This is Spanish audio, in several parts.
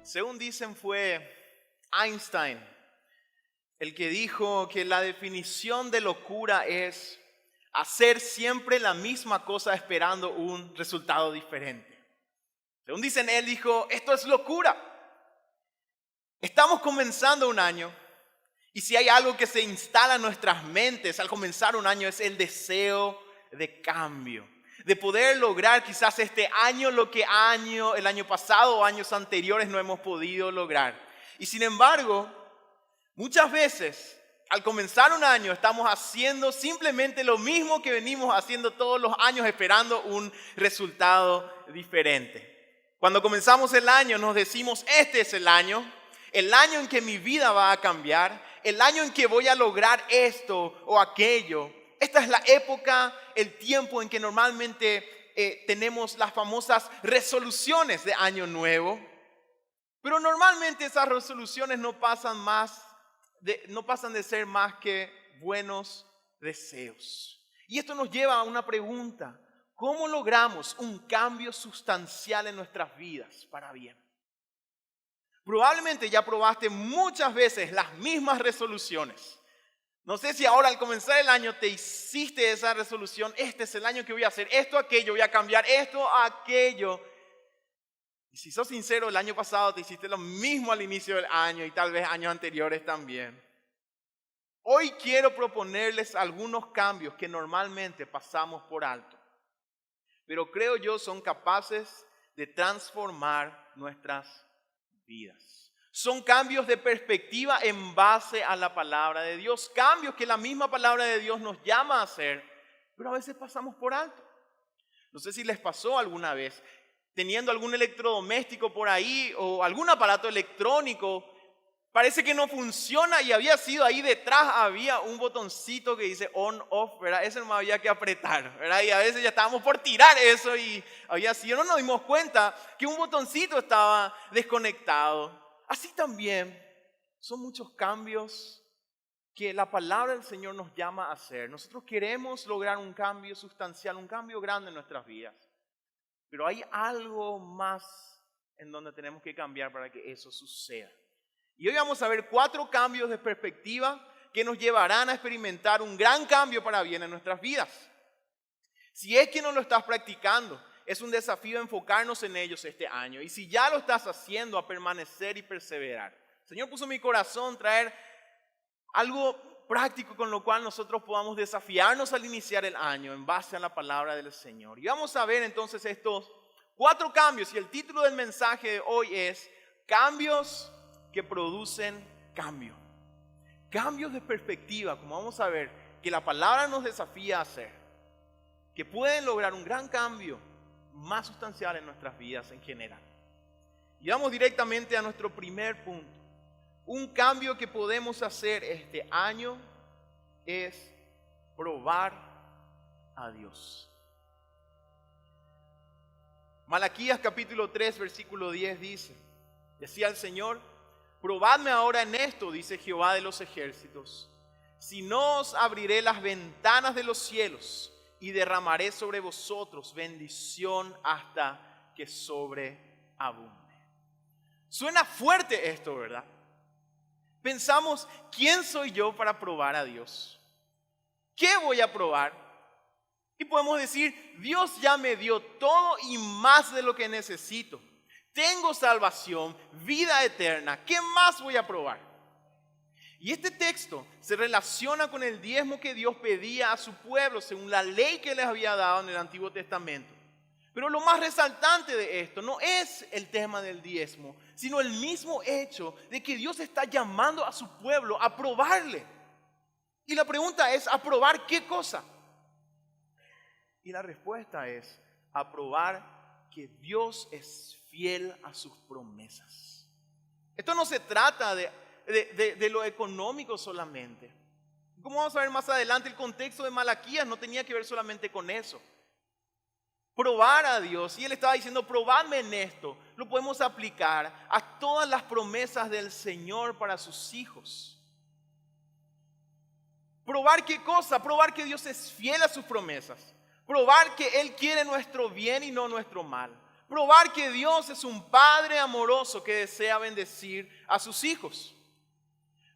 Según dicen, fue Einstein el que dijo que la definición de locura es hacer siempre la misma cosa esperando un resultado diferente. Según dicen, él dijo, esto es locura. Estamos comenzando un año y si hay algo que se instala en nuestras mentes al comenzar un año es el deseo de cambio. De poder lograr quizás este año lo que el año pasado o años anteriores no hemos podido lograr. Y sin embargo, muchas veces al comenzar un año estamos haciendo simplemente lo mismo que venimos haciendo todos los años esperando un resultado diferente. Cuando comenzamos el año nos decimos, este es el año en que mi vida va a cambiar, el año en que voy a lograr esto o aquello. Esta es la época, el tiempo en que normalmente tenemos las famosas resoluciones de año nuevo. Pero normalmente esas resoluciones no pasan de ser más que buenos deseos. Y esto nos lleva a una pregunta. ¿Cómo logramos un cambio sustancial en nuestras vidas para bien? Probablemente ya probaste muchas veces las mismas resoluciones. No sé si ahora al comenzar el año te hiciste esa resolución. Este es el año que voy a hacer esto, aquello, voy a cambiar esto, aquello. Y si sos sincero, el año pasado te hiciste lo mismo al inicio del año y tal vez años anteriores también. Hoy quiero proponerles algunos cambios que normalmente pasamos por alto, pero creo yo son capaces de transformar nuestras vidas. Son cambios de perspectiva en base a la palabra de Dios, cambios que la misma palabra de Dios nos llama a hacer, pero a veces pasamos por alto. No sé si les pasó alguna vez, teniendo algún electrodoméstico por ahí o algún aparato electrónico, parece que no funciona y había sido ahí detrás, había un botoncito que dice on, off, ¿verdad? Ese no había que apretar, ¿verdad? Y a veces ya estábamos por tirar eso y había sido, no nos dimos cuenta que un botoncito estaba desconectado. Así también son muchos cambios que la palabra del Señor nos llama a hacer. Nosotros queremos lograr un cambio sustancial, un cambio grande en nuestras vidas. Pero hay algo más en donde tenemos que cambiar para que eso suceda. Y hoy vamos a ver 4 cambios de perspectiva que nos llevarán a experimentar un gran cambio para bien en nuestras vidas. Si es que no lo estás practicando, es un desafío enfocarnos en ellos este año. Y si ya lo estás haciendo, a permanecer y perseverar. El Señor puso en mi corazón traer algo práctico con lo cual nosotros podamos desafiarnos al iniciar el año en base a la palabra del Señor. Y vamos a ver entonces estos 4 cambios. Y el título del mensaje de hoy es Cambios que producen cambio. Cambios de perspectiva, como vamos a ver, que la palabra nos desafía a hacer. Que pueden lograr un gran cambio más sustancial en nuestras vidas en general. Y vamos directamente a nuestro primer punto. Un cambio que podemos hacer este año es probar a Dios. Malaquías capítulo 3 versículo 10 dice, decía el Señor, probadme ahora en esto, dice Jehová de los ejércitos, si no os abriré las ventanas de los cielos y derramaré sobre vosotros bendición hasta que sobreabunde. Suena fuerte esto, ¿verdad? Pensamos, ¿quién soy yo para probar a Dios? ¿Qué voy a probar? Y podemos decir, Dios ya me dio todo y más de lo que necesito. Tengo salvación, vida eterna. ¿Qué más voy a probar? Y este texto se relaciona con el diezmo que Dios pedía a su pueblo según la ley que les había dado en el Antiguo Testamento. Pero lo más resaltante de esto no es el tema del diezmo, sino el mismo hecho de que Dios está llamando a su pueblo a probarle. Y la pregunta es, ¿a probar qué cosa? Y la respuesta es, a probar que Dios es fiel a sus promesas. Esto no se trata de lo económico solamente. Como vamos a ver más adelante, el contexto de Malaquías no tenía que ver solamente con eso. Probar a Dios, y él estaba diciendo, probadme en esto, lo podemos aplicar a todas las promesas del Señor para sus hijos. ¿Probar qué cosa? Probar que Dios es fiel a sus promesas. Probar que Él quiere nuestro bien y no nuestro mal. Probar que Dios es un Padre amoroso que desea bendecir a sus hijos.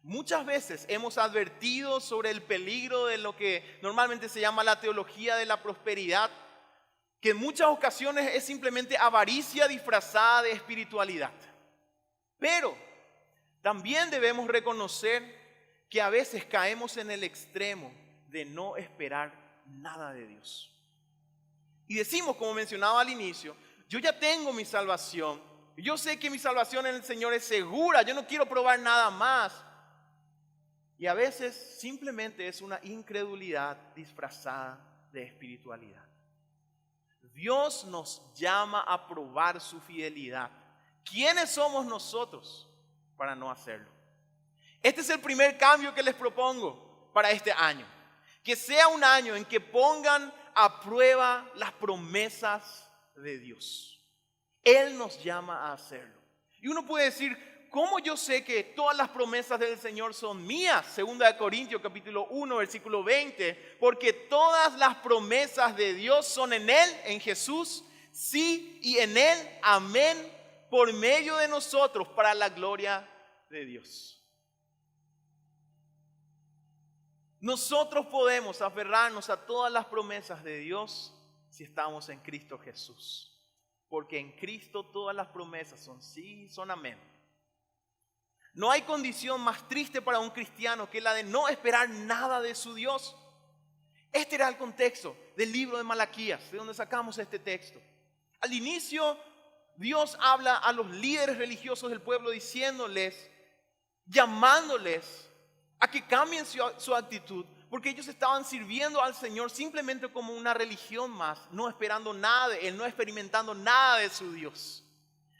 Muchas veces hemos advertido sobre el peligro de lo que normalmente se llama la teología de la prosperidad, que en muchas ocasiones es simplemente avaricia disfrazada de espiritualidad. Pero también debemos reconocer que a veces caemos en el extremo de no esperar nada de Dios. Y decimos, como mencionaba al inicio, yo ya tengo mi salvación, yo sé que mi salvación en el Señor es segura, yo no quiero probar nada más. Y a veces simplemente es una incredulidad disfrazada de espiritualidad. Dios nos llama a probar su fidelidad. ¿Quiénes somos nosotros para no hacerlo? Este es el primer cambio que les propongo para este año. Que sea un año en que pongan a prueba las promesas de Dios. Él nos llama a hacerlo. Y uno puede decir, ¿cómo yo sé que todas las promesas del Señor son mías? 2 Corintios capítulo 1, versículo 20. Porque todas las promesas de Dios son en Él, en Jesús, sí, y en Él, amén, por medio de nosotros, para la gloria de Dios. Nosotros podemos aferrarnos a todas las promesas de Dios si estamos en Cristo Jesús. Porque en Cristo todas las promesas son sí, son amén. No hay condición más triste para un cristiano que la de no esperar nada de su Dios. Este era el contexto del libro de Malaquías, de donde sacamos este texto. Al inicio, Dios habla a los líderes religiosos del pueblo diciéndoles, llamándoles a que cambien su actitud, porque ellos estaban sirviendo al Señor simplemente como una religión más, no esperando nada de Él, no experimentando nada de su Dios.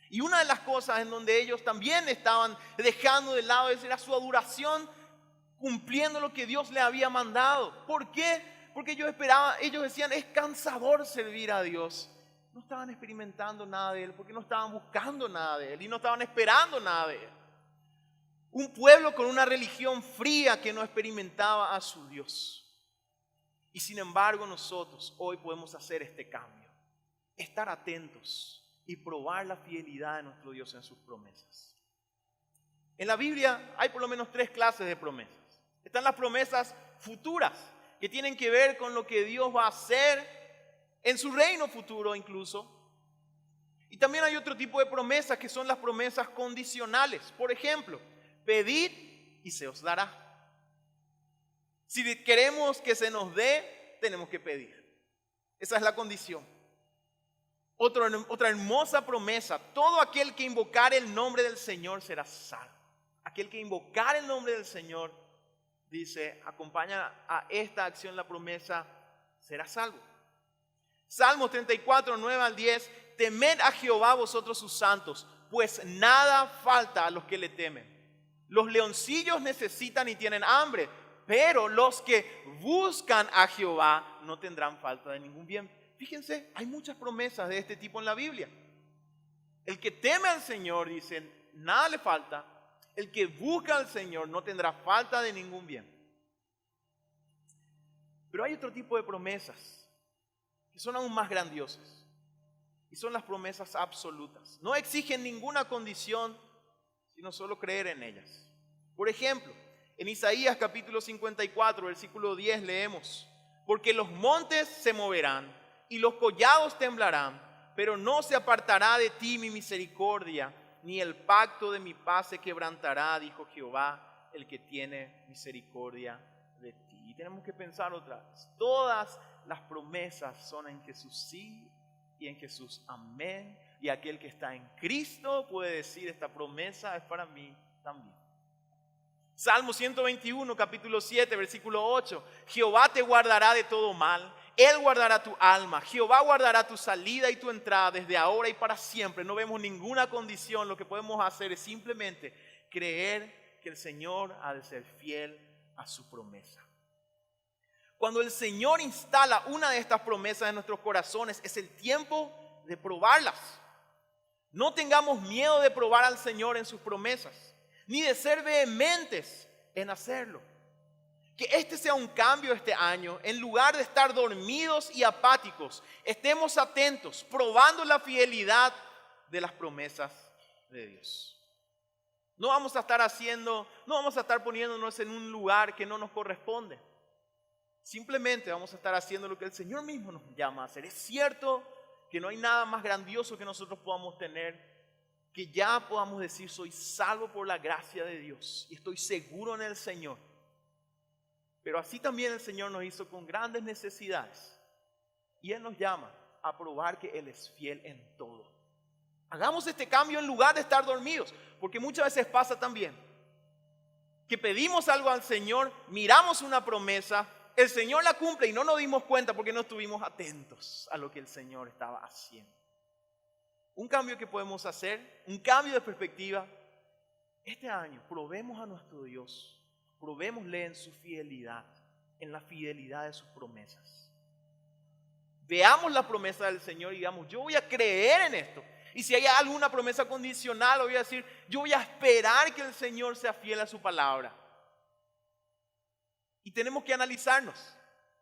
Y una de las cosas en donde ellos también estaban dejando de lado era su adoración, cumpliendo lo que Dios le había mandado. ¿Por qué? Porque ellos decían, es cansador servir a Dios. No estaban experimentando nada de Él, porque no estaban buscando nada de Él y no estaban esperando nada de Él. Un pueblo con una religión fría que no experimentaba a su Dios. Y sin embargo nosotros hoy podemos hacer este cambio. Estar atentos y probar la fidelidad de nuestro Dios en sus promesas. En la Biblia hay por lo menos 3 clases de promesas. Están las promesas futuras, que tienen que ver con lo que Dios va a hacer en su reino futuro incluso. Y también hay otro tipo de promesas que son las promesas condicionales. Por ejemplo, pedid y se os dará. Si queremos que se nos dé, tenemos que pedir. Esa es la condición. Otra hermosa promesa, todo aquel que invocar el nombre del Señor será salvo. Aquel que invocar el nombre del Señor, dice, acompaña a esta acción la promesa, será salvo. Salmos 34, 9 al 10, temed a Jehová vosotros sus santos, pues nada falta a los que le temen. Los leoncillos necesitan y tienen hambre, pero los que buscan a Jehová no tendrán falta de ningún bien. Fíjense, hay muchas promesas de este tipo en la Biblia. El que teme al Señor, dicen, nada le falta. El que busca al Señor no tendrá falta de ningún bien. Pero hay otro tipo de promesas que son aún más grandiosas. Y son las promesas absolutas. No exigen ninguna condición, sino solo creer en ellas. Por ejemplo, en Isaías capítulo 54, versículo 10 leemos, porque los montes se moverán y los collados temblarán, pero no se apartará de ti mi misericordia, ni el pacto de mi paz se quebrantará, dijo Jehová, el que tiene misericordia de ti. Y tenemos que pensar otra vez, todas las promesas son en Jesús sí y en Jesús amén, y aquel que está en Cristo puede decir, esta promesa es para mí también. Salmo 121, capítulo 7, versículo 8, Jehová te guardará de todo mal, Él guardará tu alma, Jehová guardará tu salida y tu entrada desde ahora y para siempre. No vemos ninguna condición, lo que podemos hacer es simplemente creer que el Señor ha de ser fiel a su promesa. Cuando el Señor instala una de estas promesas en nuestros corazones, es el tiempo de probarlas. No tengamos miedo de probar al Señor en sus promesas, ni de ser vehementes en hacerlo. Que este sea un cambio este año. En lugar de estar dormidos y apáticos, estemos atentos, probando la fidelidad de las promesas de Dios. No vamos a estar poniéndonos en un lugar que no nos corresponde. Simplemente vamos a estar haciendo lo que el Señor mismo nos llama a hacer. Es cierto que no hay nada más grandioso que nosotros podamos tener, que ya podamos decir: soy salvo por la gracia de Dios y estoy seguro en el Señor. Pero así también el Señor nos hizo con grandes necesidades. Y Él nos llama a probar que Él es fiel en todo. Hagamos este cambio en lugar de estar dormidos. Porque muchas veces pasa también que pedimos algo al Señor, miramos una promesa, el Señor la cumple y no nos dimos cuenta porque no estuvimos atentos a lo que el Señor estaba haciendo. Un cambio que podemos hacer, un cambio de perspectiva. Este año probemos a nuestro Dios. Probémosle en su fidelidad, en la fidelidad de sus promesas. Veamos la promesa del Señor y digamos: yo voy a creer en esto. Y si hay alguna promesa condicional, voy a decir: yo voy a esperar que el Señor sea fiel a su palabra. Y tenemos que analizarnos.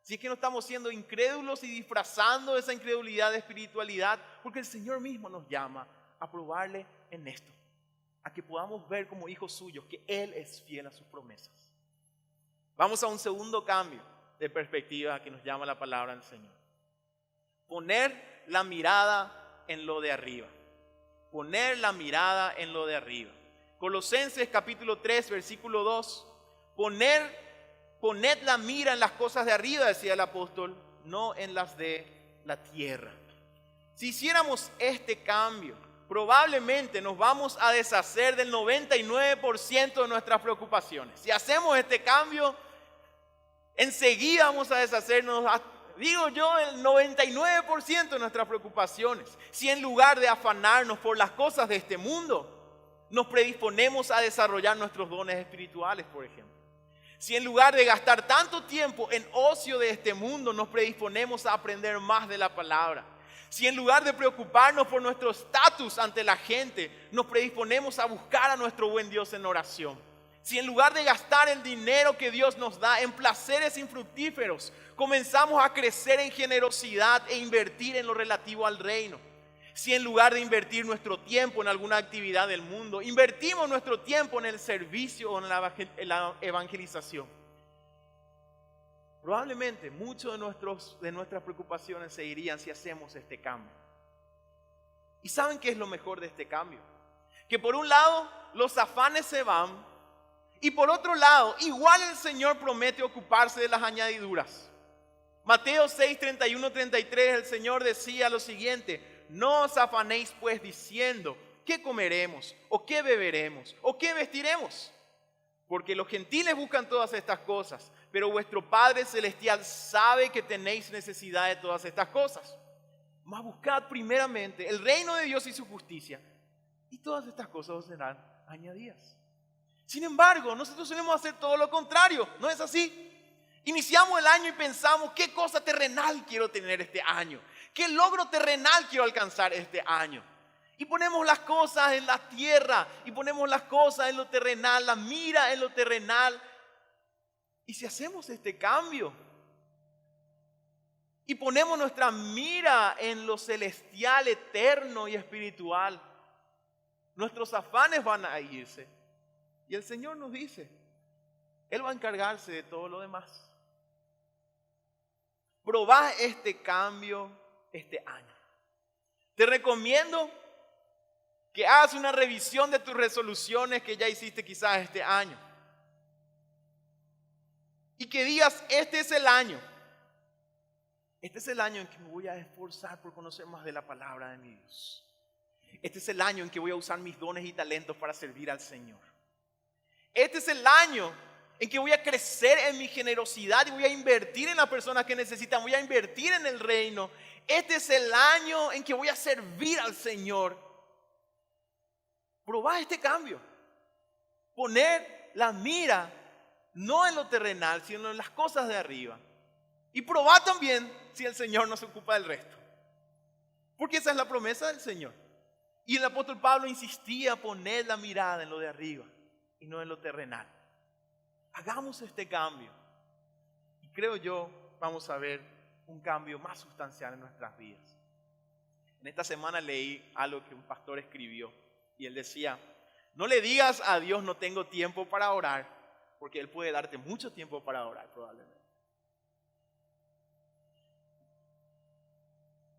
Si es que no estamos siendo incrédulos y disfrazando esa incredulidad de espiritualidad, porque el Señor mismo nos llama a probarle en esto. A que podamos ver como hijos suyos que Él es fiel a sus promesas. Vamos a un segundo cambio de perspectiva que nos llama la palabra del Señor. Poner la mirada en lo de arriba. Poner la mirada en lo de arriba. Colosenses capítulo 3, versículo 2. Poned la mira en las cosas de arriba, decía el apóstol, no en las de la tierra. Si hiciéramos este cambio, probablemente nos vamos a deshacer del 99% de nuestras preocupaciones. Si hacemos este cambio, enseguida vamos a deshacernos, digo yo, el 99% de nuestras preocupaciones. Si en lugar de afanarnos por las cosas de este mundo, nos predisponemos a desarrollar nuestros dones espirituales, por ejemplo. Si en lugar de gastar tanto tiempo en ocio de este mundo, nos predisponemos a aprender más de la palabra. Si en lugar de preocuparnos por nuestro estatus ante la gente, nos predisponemos a buscar a nuestro buen Dios en oración. Si en lugar de gastar el dinero que Dios nos da en placeres infructíferos, comenzamos a crecer en generosidad e invertir en lo relativo al reino. Si en lugar de invertir nuestro tiempo en alguna actividad del mundo, invertimos nuestro tiempo en el servicio o en la evangelización. Probablemente muchos de nuestras preocupaciones se irían si hacemos este cambio. ¿Y saben qué es lo mejor de este cambio? Que por un lado los afanes se van y por otro lado igual el Señor promete ocuparse de las añadiduras. Mateo 6, 31, 33 el Señor decía lo siguiente: no os afanéis pues diciendo ¿qué comeremos? ¿O qué beberemos? ¿O qué vestiremos? Porque los gentiles buscan todas estas cosas, pero vuestro Padre Celestial sabe que tenéis necesidad de todas estas cosas. Mas buscad primeramente el reino de Dios y su justicia, y todas estas cosas os serán añadidas. Sin embargo, nosotros solemos hacer todo lo contrario, ¿no es así? Iniciamos el año y pensamos: ¿qué cosa terrenal quiero tener este año? ¿Qué logro terrenal quiero alcanzar este año? Y ponemos las cosas en la tierra, y ponemos las cosas en lo terrenal, la mira en lo terrenal. Y si hacemos este cambio y ponemos nuestra mira en lo celestial, eterno y espiritual, nuestros afanes van a irse. Y el Señor nos dice: Él va a encargarse de todo lo demás. Probá este cambio este año. Te recomiendo que hagas una revisión de tus resoluciones que ya hiciste quizás este año. Y que digas: este es el año. Este es el año en que me voy a esforzar por conocer más de la palabra de mi Dios. Este es el año en que voy a usar mis dones y talentos para servir al Señor. Este es el año en que voy a crecer en mi generosidad y voy a invertir en las personas que necesitan, voy a invertir en el reino. Este es el año en que voy a servir al Señor. Probá este cambio. Poner la mira no en lo terrenal, sino en las cosas de arriba. Y probá también si el Señor no se ocupa del resto. Porque esa es la promesa del Señor. Y el apóstol Pablo insistía: poner la mirada en lo de arriba y no en lo terrenal. Hagamos este cambio creo yo, vamos a ver un cambio más sustancial en nuestras vidas. En esta semana leí algo que un pastor escribió y él decía, no le digas a Dios no tengo tiempo para orar, porque Él puede darte mucho tiempo para orar probablemente.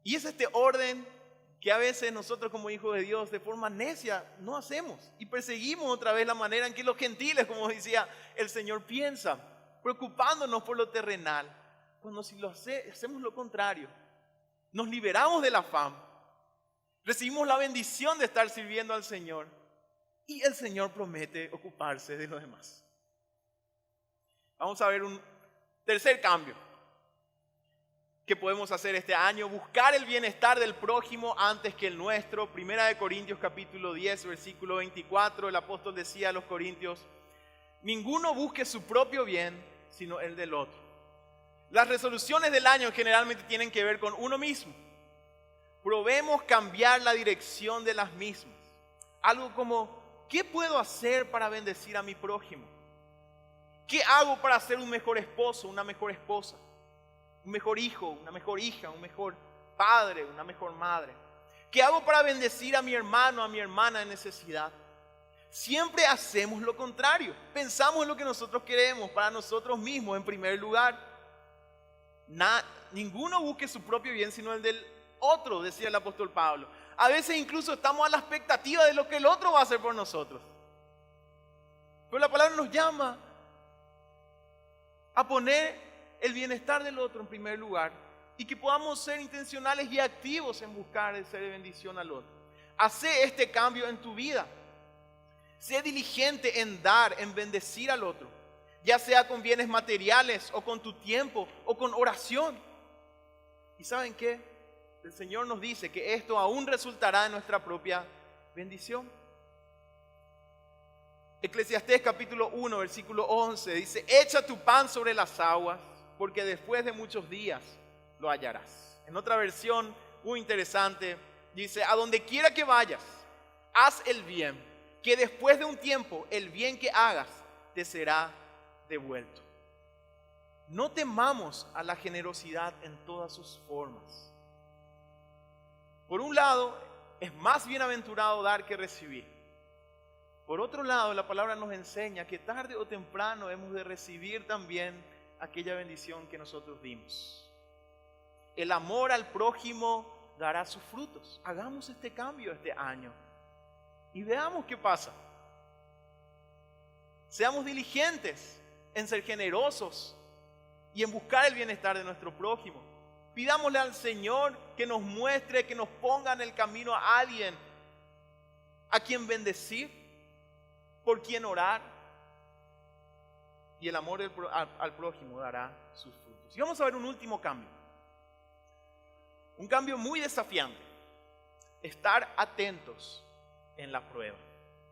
Y es este orden que a veces nosotros como hijos de Dios de forma necia no hacemos y perseguimos otra vez la manera en que los gentiles, como decía el Señor, piensan, preocupándonos por lo terrenal, cuando si hacemos lo contrario, nos liberamos del afán, recibimos la bendición de estar sirviendo al Señor y el Señor promete ocuparse de los demás. Vamos a ver un tercer cambio que podemos hacer este año, buscar el bienestar del prójimo antes que el nuestro. Primera de Corintios capítulo 10, versículo 24, el apóstol decía a los corintios, ninguno busque su propio bien, sino el del otro. Las resoluciones del año generalmente tienen que ver con uno mismo. Probemos cambiar la dirección de las mismas. Algo como, ¿qué puedo hacer para bendecir a mi prójimo? ¿Qué hago para ser un mejor esposo, una mejor esposa? Un mejor hijo, una mejor hija, un mejor padre, una mejor madre. ¿Qué hago para bendecir a mi hermano, a mi hermana en necesidad? Siempre hacemos lo contrario. Pensamos en lo que nosotros queremos para nosotros mismos en primer lugar. Ninguno busque su propio bien sino el del otro, decía el apóstol Pablo. A veces incluso estamos a la expectativa de lo que el otro va a hacer por nosotros. Pero la palabra nos llama a poner el bienestar del otro en primer lugar y que podamos ser intencionales y activos en buscar el ser de bendición al otro. Hacé este cambio en tu vida. Sé diligente en dar, en bendecir al otro, ya sea con bienes materiales o con tu tiempo o con oración. ¿Y saben qué? El Señor nos dice que esto aún resultará en nuestra propia bendición. Eclesiastés capítulo 1, versículo 11 dice, echa tu pan sobre las aguas, porque después de muchos días lo hallarás. En otra versión muy interesante dice, a donde quiera que vayas, haz el bien, que después de un tiempo el bien que hagas te será devuelto. No temamos a la generosidad en todas sus formas. Por un lado, es más bienaventurado dar que recibir. Por otro lado, la palabra nos enseña que tarde o temprano hemos de recibir también aquella bendición que nosotros dimos. El amor al prójimo dará sus frutos. Hagamos este cambio este año y veamos qué pasa. Seamos diligentes en ser generosos y en buscar el bienestar de nuestro prójimo. Pidámosle al Señor que nos muestre, que nos ponga en el camino a alguien a quien bendecir, por quien orar, y el amor al prójimo dará sus frutos. Y vamos a ver un último cambio. Un cambio muy desafiante. Estar atentos en la prueba.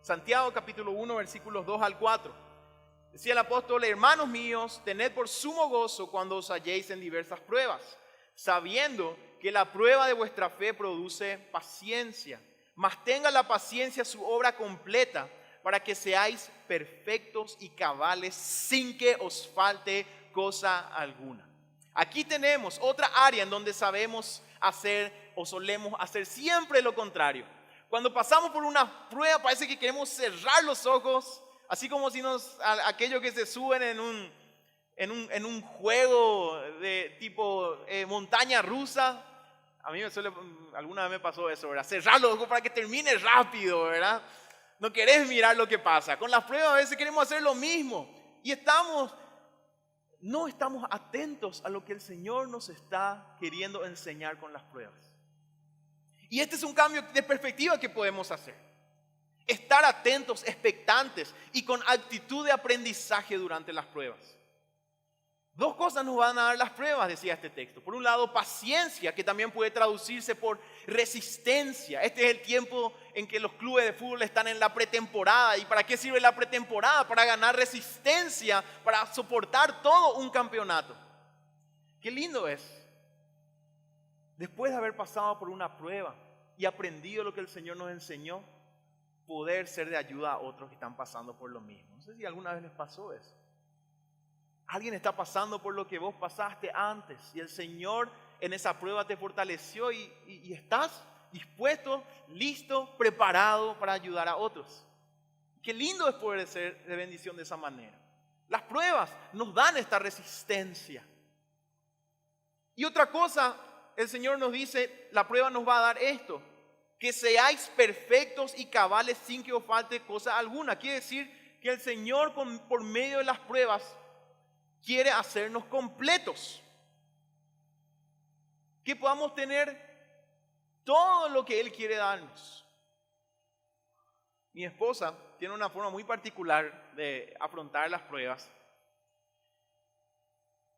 Santiago capítulo 1 versículos 2 al 4. Decía el apóstol, hermanos míos, tened por sumo gozo cuando os halléis en diversas pruebas, sabiendo que la prueba de vuestra fe produce paciencia. Mas tenga la paciencia su obra completa, para que seáis perfectos y cabales sin que os falte cosa alguna. Aquí tenemos otra área en donde sabemos hacer o solemos hacer siempre lo contrario. Cuando pasamos por una prueba parece que queremos cerrar los ojos, así como si aquellos que se suben en un juego de tipo montaña rusa. A mí alguna vez me pasó eso, ¿verdad? Cerrar los ojos para que termine rápido, ¿verdad? No querés mirar lo que pasa. Con las pruebas a veces queremos hacer lo mismo. Y no estamos atentos a lo que el Señor nos está queriendo enseñar con las pruebas. Y este es un cambio de perspectiva que podemos hacer. Estar atentos, expectantes y con actitud de aprendizaje durante las pruebas. Dos cosas nos van a dar las pruebas, decía este texto. Por un lado, paciencia, que también puede traducirse por resistencia. Este es el tiempo en que los clubes de fútbol están en la pretemporada. ¿Y para qué sirve la pretemporada? Para ganar resistencia, para soportar todo un campeonato. Qué lindo es. Después de haber pasado por una prueba y aprendido lo que el Señor nos enseñó, poder ser de ayuda a otros que están pasando por lo mismo. No sé si alguna vez les pasó eso. Alguien está pasando por lo que vos pasaste antes y el Señor en esa prueba te fortaleció y estás dispuesto, listo, preparado para ayudar a otros. Qué lindo es poder ser de bendición de esa manera. Las pruebas nos dan esta resistencia. Y otra cosa, el Señor nos dice, la prueba nos va a dar esto, que seáis perfectos y cabales sin que os falte cosa alguna. Quiere decir que el Señor por medio de las pruebas quiere hacernos completos. Que podamos tener todo lo que Él quiere darnos. Mi esposa tiene una forma muy particular de afrontar las pruebas.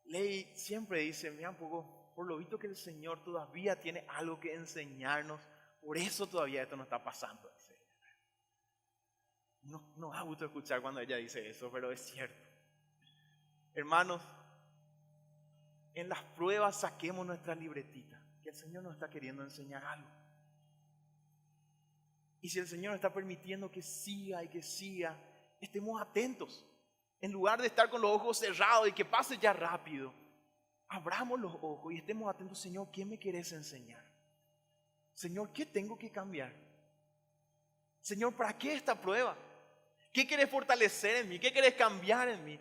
Ley siempre dice, mira un poco, por lo visto que el Señor todavía tiene algo que enseñarnos, por eso todavía esto no está pasando. No da gusto escuchar cuando ella dice eso, pero es cierto. Hermanos, en las pruebas saquemos nuestra libretita, que el Señor nos está queriendo enseñar algo. Y si el Señor está permitiendo que siga y que siga, estemos atentos. En lugar de estar con los ojos cerrados y que pase ya rápido, abramos los ojos y estemos atentos. Señor, ¿qué me querés enseñar? Señor, ¿qué tengo que cambiar? Señor, ¿para qué esta prueba? ¿Qué querés fortalecer en mí? ¿Qué querés cambiar en mí?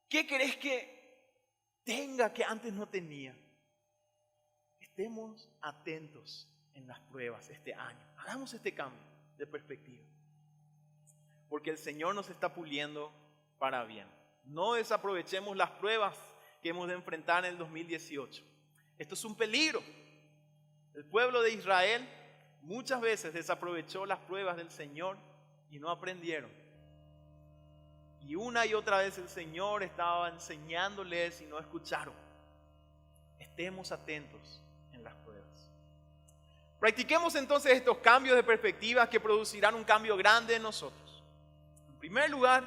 ¿Qué querés que tenga que antes no tenía? Estemos atentos en las pruebas este año. Hagamos este cambio de perspectiva. Porque el Señor nos está puliendo para bien. No desaprovechemos las pruebas que hemos de enfrentar en el 2018. Esto es un peligro. El pueblo de Israel muchas veces desaprovechó las pruebas del Señor y no aprendieron. Y una y otra vez el Señor estaba enseñándoles y no escucharon. Estemos atentos en las pruebas. Practiquemos entonces estos cambios de perspectiva que producirán un cambio grande en nosotros. En primer lugar,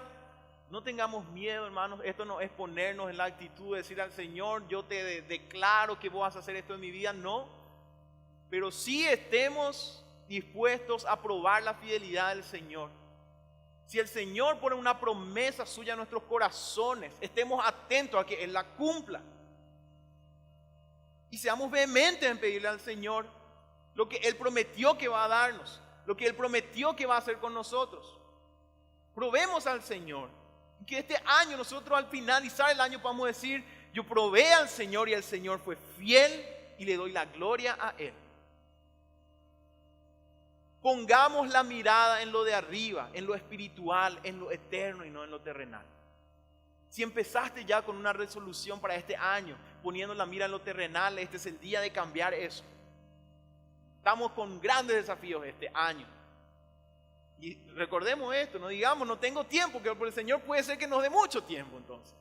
no tengamos miedo, hermanos. Esto no es ponernos en la actitud de decir al Señor, yo te declaro que vos vas a hacer esto en mi vida. No, pero sí estemos dispuestos a probar la fidelidad del Señor. Si el Señor pone una promesa suya en nuestros corazones, estemos atentos a que Él la cumpla. Y seamos vehementes en pedirle al Señor lo que Él prometió que va a darnos, lo que Él prometió que va a hacer con nosotros. Probemos al Señor. Y que este año nosotros al finalizar el año podamos decir, yo probé al Señor y el Señor fue fiel y le doy la gloria a Él. Pongamos la mirada en lo de arriba, en lo espiritual, en lo eterno y no en lo terrenal. Si empezaste ya con una resolución para este año, poniendo la mira en lo terrenal, este es el día de cambiar eso. Estamos con grandes desafíos este año. Y recordemos esto, no digamos, no tengo tiempo, que por el Señor puede ser que nos dé mucho tiempo entonces.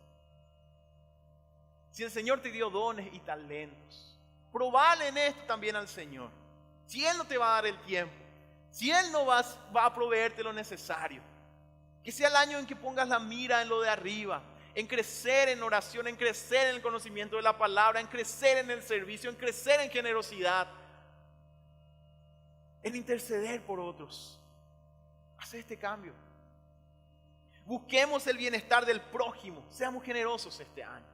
Si el Señor te dio dones y talentos, probale en esto también al Señor. Si Él no te va a dar el tiempo, si Él no va a proveerte lo necesario, que sea el año en que pongas la mira en lo de arriba, en crecer en oración, en crecer en el conocimiento de la palabra, en crecer en el servicio, en crecer en generosidad, en interceder por otros. Haz este cambio. Busquemos el bienestar del prójimo. Seamos generosos este año.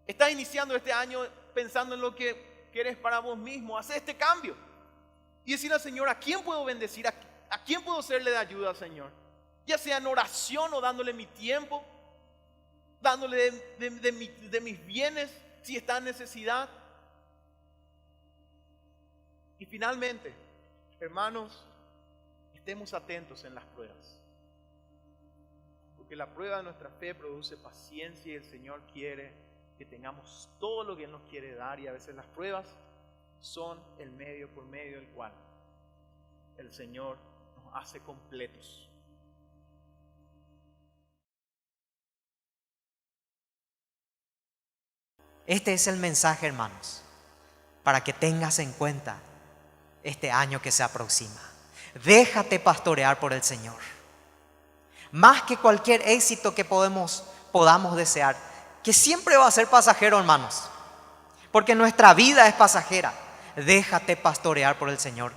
Estás iniciando este año pensando en lo que quieres para vos mismo. Haz este cambio. Y decir al Señor, ¿a quién puedo bendecir? ¿A quién puedo serle de ayuda al Señor? Ya sea en oración o dándole mi tiempo, dándole de mis bienes si está en necesidad. Y finalmente, hermanos, estemos atentos en las pruebas. Porque la prueba de nuestra fe produce paciencia y el Señor quiere que tengamos todo lo que Él nos quiere dar. Y a veces las pruebas son el medio por medio del cual el Señor nos hace completos. Este es el mensaje, hermanos, para que tengas en cuenta este año que se aproxima. Déjate pastorear por el Señor. Más que cualquier éxito que podamos desear, que siempre va a ser pasajero, hermanos, porque nuestra vida es pasajera. Déjate pastorear por el Señor